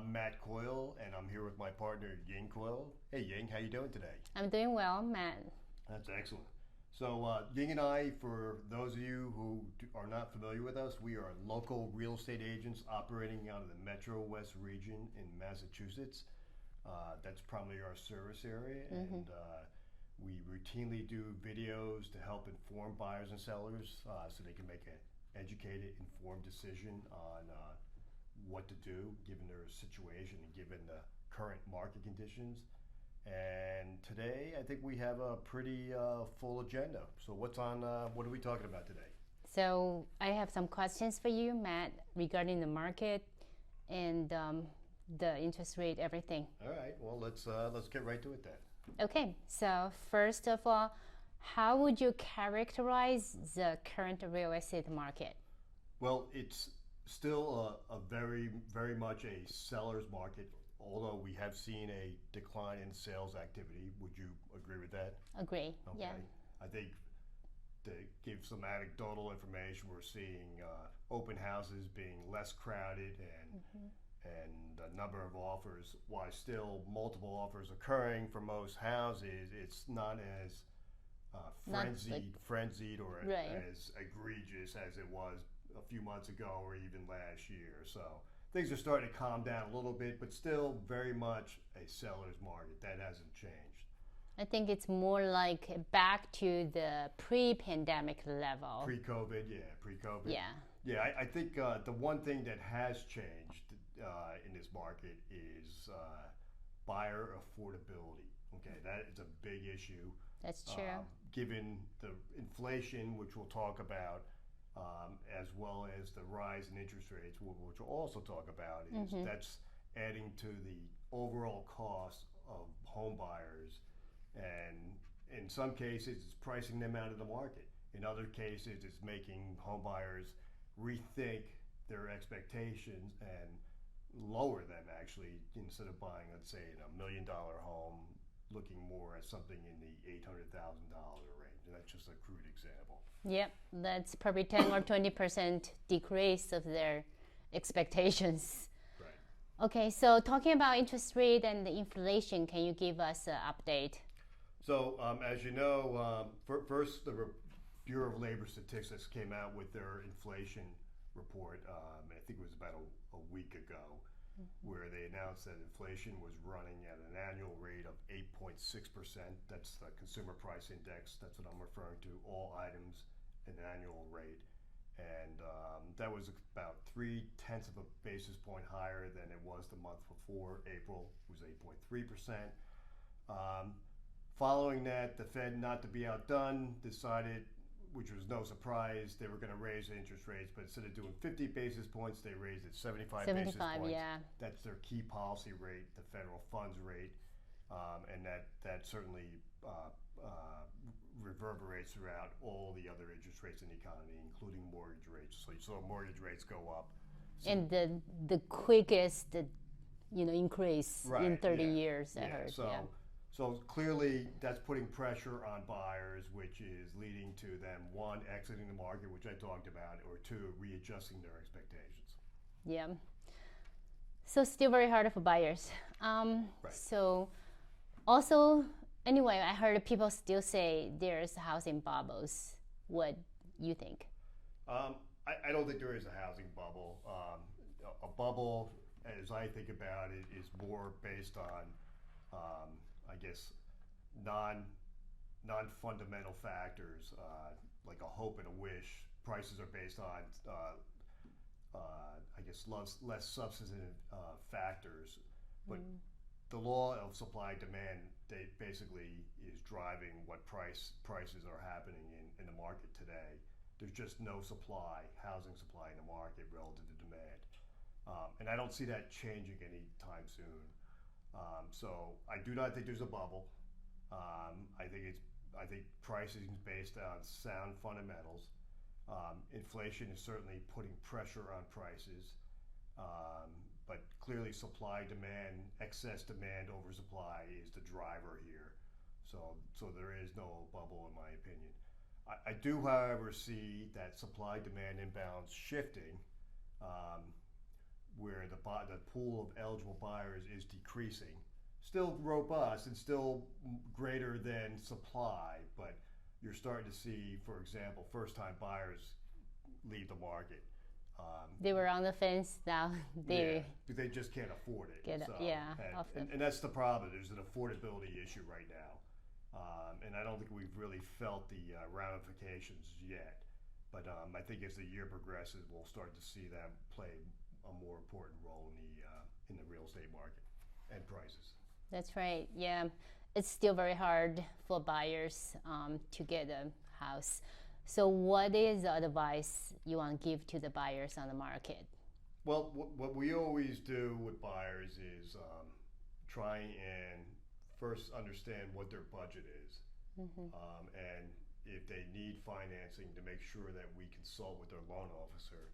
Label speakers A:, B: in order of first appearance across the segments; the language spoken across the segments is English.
A: I'm Matt Coyle, and I'm here with my partner Ying Coyle. Hey Ying, how you doing today?
B: I'm doing well, Matt.
A: That's excellent. So Ying and I, for those of you who are not familiar with us, we are local real estate agents operating out of the Metro West region in Massachusetts. That's probably our service area,
B: Hmm.
A: and we routinely do videos to help inform buyers and sellers so they can make an educated, informed decision on what to do given their situation and given the current market conditions. And today, I think we have a pretty full agenda. So, what are we talking about today?
B: So I have some questions for you, Matt, regarding the market and the interest rate, everything.
A: All right. Well, let's get right to it then.
B: Okay, so first of all, how would you characterize the current real estate market?
A: Well, it's still a very much a seller's market, although we have seen a decline in sales activity. Would you agree with that?
B: Agree. Yeah.
A: Okay. I think to give some anecdotal information, we're seeing open houses being less crowded and the number of offers, while still multiple offers occurring for most houses, it's not as
B: Not like
A: frenzied or
B: right.
A: as egregious as it was a few months ago or even last year. So things are starting to calm down a little bit, but still very much a seller's market. That hasn't changed.
B: I think it's more like back to the pre-pandemic level.
A: Pre-COVID, yeah, pre-COVID.
B: Yeah.
A: Yeah, I think the one thing that has changed in this market is buyer affordability. Okay, that is a big issue.
B: That's true.
A: Given the inflation, which we'll talk about, as well as the rise in interest rates, which we'll also talk about, is
B: Mm-hmm.
A: that's adding to the overall cost of home buyers, and in some cases, it's pricing them out of the market. In other cases, it's making home buyers rethink their expectations and lower them actually instead of buying, let's say, $1 million home, looking more at something in the $800,000 range. And that's just a crude example.
B: Yep, that's probably 10 or 20% decrease of their expectations.
A: Right.
B: Okay, so talking about interest rate and the inflation, can you give us an update?
A: So, as you know, first the Bureau of Labor Statistics came out with their inflation report. I think it was about a week ago, where they announced that inflation was running at an annual rate of 8.6%. That's the Consumer Price Index. That's what I'm referring to. All items, an annual rate, and that was about 3/10 of a basis point higher than it was the month before. April was 8.3%. Um, Following that, the Fed, not to be outdone, decided, which was no surprise, they were going to raise interest rates, but instead of doing 50 basis points, they raised it 75 basis
B: 75,
A: points.
B: yeah.
A: That's their key policy rate, the federal funds rate, and that certainly reverberates throughout all the other interest rates in the economy, including mortgage rates. So you saw mortgage rates go up.
B: And the quickest, increase in
A: Right,
B: 30
A: yeah.
B: years, I
A: Yeah,
B: heard.
A: so
B: Yeah.
A: so clearly that's putting pressure on buyers, which is leading to them, one, exiting the market, which I talked about, or two, readjusting their expectations.
B: Yeah. So still very hard for buyers.
A: Right.
B: So also, anyway, I heard people still say there's housing bubbles. What you think?
A: Um, I don't think there is a housing bubble. A bubble, as I think about it, is more based on, I guess, non non fundamental factors like a hope and a wish. Prices are based on, I guess, less substantive factors. But the law of supply and demand, they basically is driving what prices are happening in the market today. There's just no housing supply in the market relative to demand, and I don't see that changing anytime soon. So I do not think there's a bubble. I think pricing is based on sound fundamentals. Inflation is certainly putting pressure on prices, but clearly supply demand, excess demand over supply is the driver here. So there is no bubble in my opinion. I do, however, see that supply demand imbalance shifting. Um, where the pool of eligible buyers is decreasing. Still robust and still greater than supply, but you're starting to see, for example, first-time buyers leave the market.
B: They were on the fence, now they
A: they just can't afford it. And that's the problem. There's an affordability issue right now, and I don't think we've really felt the ramifications yet. But I think as the year progresses, we'll start to see them play a more important role in the real estate market and prices.
B: That's right. Yeah, it's still very hard for buyers to get a house. So what is the advice you want to give to the buyers on the market?
A: Well, what we always do with buyers is try and first understand what their budget is. And if they need financing, to make sure that we consult with their loan officer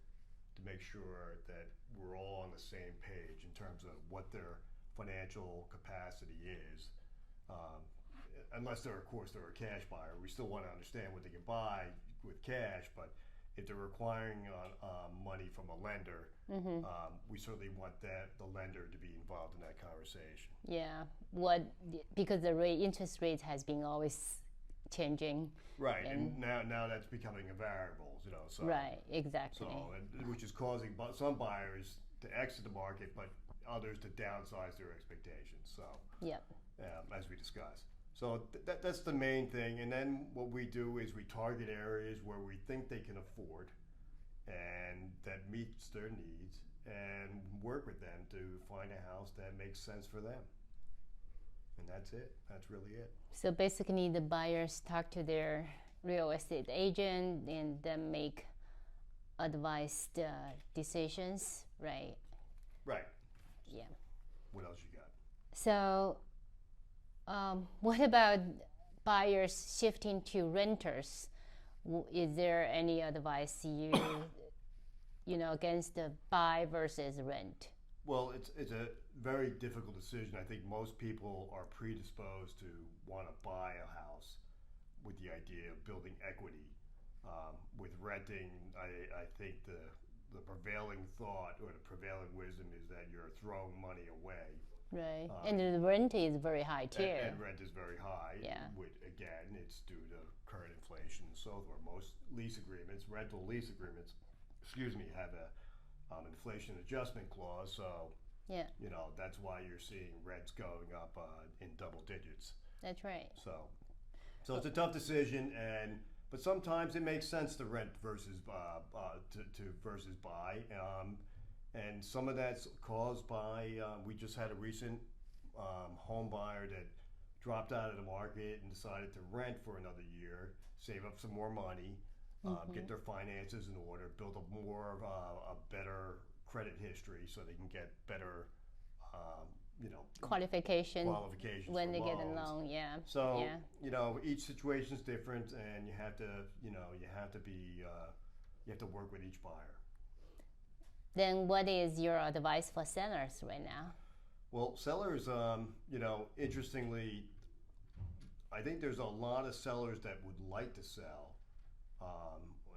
A: to make sure that we're all on the same page in terms of what their financial capacity is. Unless they're a cash buyer, we still want to understand what they can buy with cash. But if they're requiring money from a lender, we certainly want the lender to be involved in that conversation.
B: Yeah, because the interest rate has been always changing.
A: Right, and now that's becoming a variable, So,
B: right, exactly.
A: So, which is causing some buyers to exit the market, but others to downsize their expectations. So, as we discussed. So that's the main thing. And then what we do is we target areas where we think they can afford and that meets their needs, and work with them to find a house that makes sense for them. And that's it. That's really it.
B: So basically the buyers talk to their real estate agent and then make advised decisions, right?
A: Right.
B: Yeah.
A: What else you got?
B: So what about buyers shifting to renters? Is there any advice against the buy versus rent?
A: Well, it's a very difficult decision. I think most people are predisposed to want to buy a house with the idea of building equity. With renting, I think the prevailing thought or the prevailing wisdom is that you're throwing money away.
B: Right, and the rent is very high too.
A: And rent is very high.
B: Yeah.
A: Again, it's due to current inflation and so forth. Most rental lease agreements, have a inflation adjustment clause. So, that's why you're seeing rents going up in double digits.
B: That's right.
A: So it's a tough decision, but sometimes it makes sense to rent versus versus buy. And some of that's caused by, we just had a recent home buyer that dropped out of the market and decided to rent for another year, save up some more money, get their finances in order, build a better credit history so they can get better,
B: qualifications when they
A: loans.
B: Get a loan. Yeah.
A: So each situation is different, and you have to work with each buyer.
B: Then what is your advice for sellers right now?
A: Well, sellers, interestingly, I think there's a lot of sellers that would like to sell,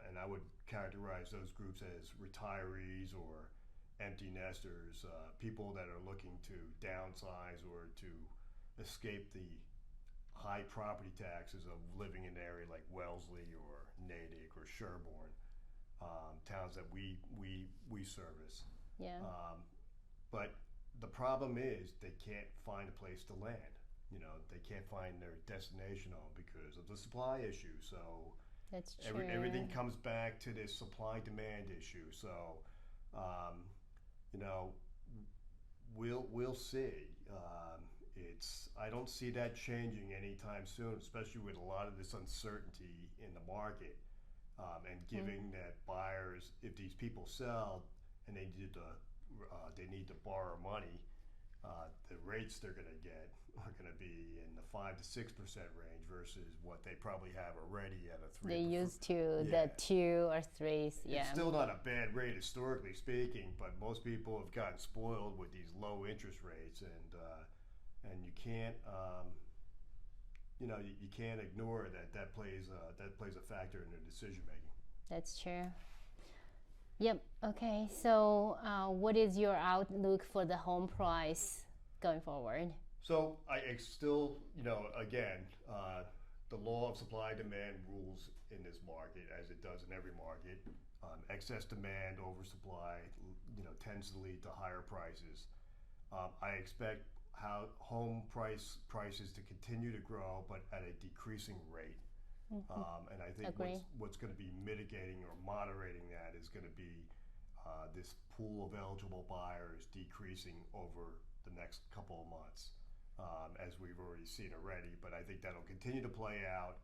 A: and I would characterize those groups as retirees or empty nesters, people that are looking to downsize or to escape the high property taxes of living in an area like Wellesley or Natick or Sherborne. Towns that we service.
B: Yeah.
A: But the problem is they can't find a place to land. They can't find their destination home because of the supply issue. So
B: that's true.
A: Everything comes back to this supply-demand issue. So we'll see. I don't see that changing anytime soon, especially with a lot of this uncertainty in the market. And giving that buyers, if these people sell and they need to borrow money, the rates they're going to get are going to be in the 5 to 6% range versus what they probably have already at a 3.
B: They used to the 2 or 3. Yeah.
A: It's still not a bad rate historically speaking, but most people have gotten spoiled with these low interest rates, and you can't. You can't ignore that plays a factor in their decision making.
B: That's true. Yep. Okay. So, what is your outlook for the home price going forward?
A: So I still, again, the law of supply and demand rules in this market as it does in every market. Excess demand, oversupply, tends to lead to higher prices. I expect how home prices to continue to grow, but at a decreasing rate. And I think
B: Agree.
A: what's going to be mitigating or moderating that is going to be this pool of eligible buyers decreasing over the next couple of months, as we've already seen already. But I think that'll continue to play out,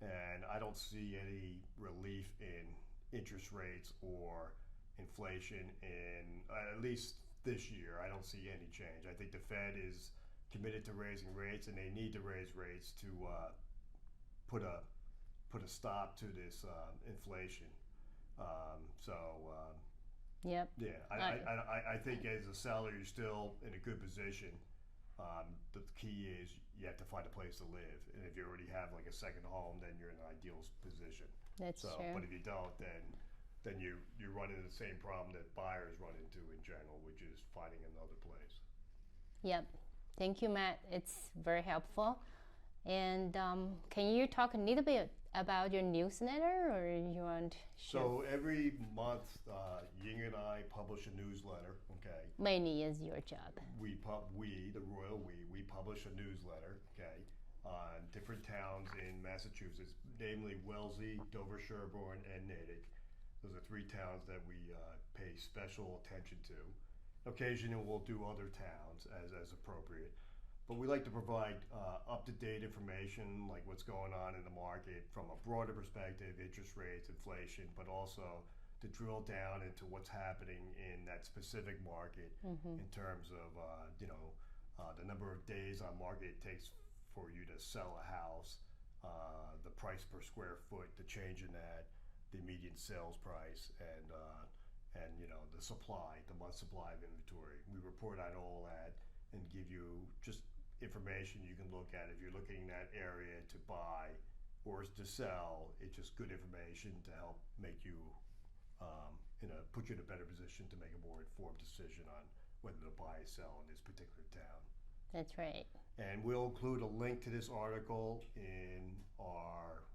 A: and I don't see any relief in interest rates or inflation in at least this year. I don't see any change. I think the Fed is committed to raising rates, and they need to raise rates to put a stop to this inflation. So
B: Yep.
A: yeah, I think as a seller, you're still in a good position. The key is you have to find a place to live, and if you already have like a second home, then you're in an ideal position.
B: That's true.
A: But if you don't, then you run into the same problem that buyers run into in general, which is finding another place.
B: Yep. Thank you, Matt. It's very helpful. And can you talk a little bit about your newsletter, or you want?
A: So every month, Ying and I publish a newsletter. Okay.
B: Mainly is your job.
A: The royal we publish a newsletter. Okay, on different towns in Massachusetts, namely Wellesley, Dover, Sherborne, and Natick. Those are three towns that we pay special attention to. Occasionally, we'll do other towns as appropriate. But we like to provide up-to-date information, like what's going on in the market from a broader perspective, interest rates, inflation, but also to drill down into what's happening in that specific market in terms of, the number of days on market it takes for you to sell a house, the price per square foot, the change in that, the median sales price, and the supply, the month supply of inventory. We report on all that and give you just information you can look at if you're looking in that area to buy or to sell. It's just good information to help make you put you in a better position to make a more informed decision on whether to buy or sell in this particular town.
B: That's right.
A: And we'll include a link to this article in our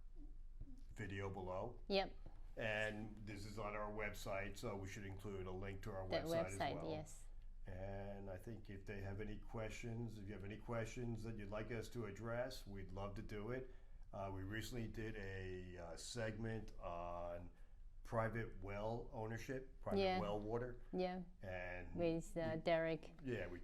A: video below.
B: Yep.
A: And this is on our website, so we should include a link to our website as well.
B: Yes.
A: And I think if you have any questions that you'd like us to address, we'd love to do it. We recently did a segment on private well ownership, private well water.
B: Yeah.
A: And
B: with Derek.
A: Yeah, we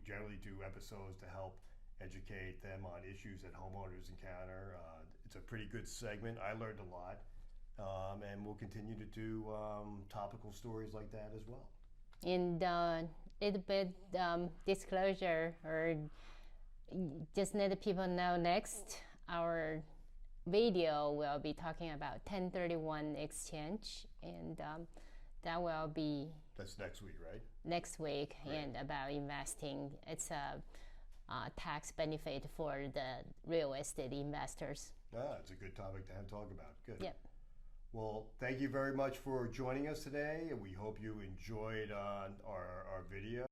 A: generally do episodes to help educate them on issues that homeowners encounter. It's a pretty good segment. I learned a lot. And we'll continue to do topical stories like that as well.
B: And little bit disclosure, or just let the people know, next our video will be talking about 1031 exchange, and that will be
A: that's next week, right?
B: Next week.
A: Right.
B: And about investing. It's a tax benefit for the real estate investors.
A: It's a good topic to talk about. Good.
B: Yep.
A: Well, thank you very much for joining us today, and we hope you enjoyed our video.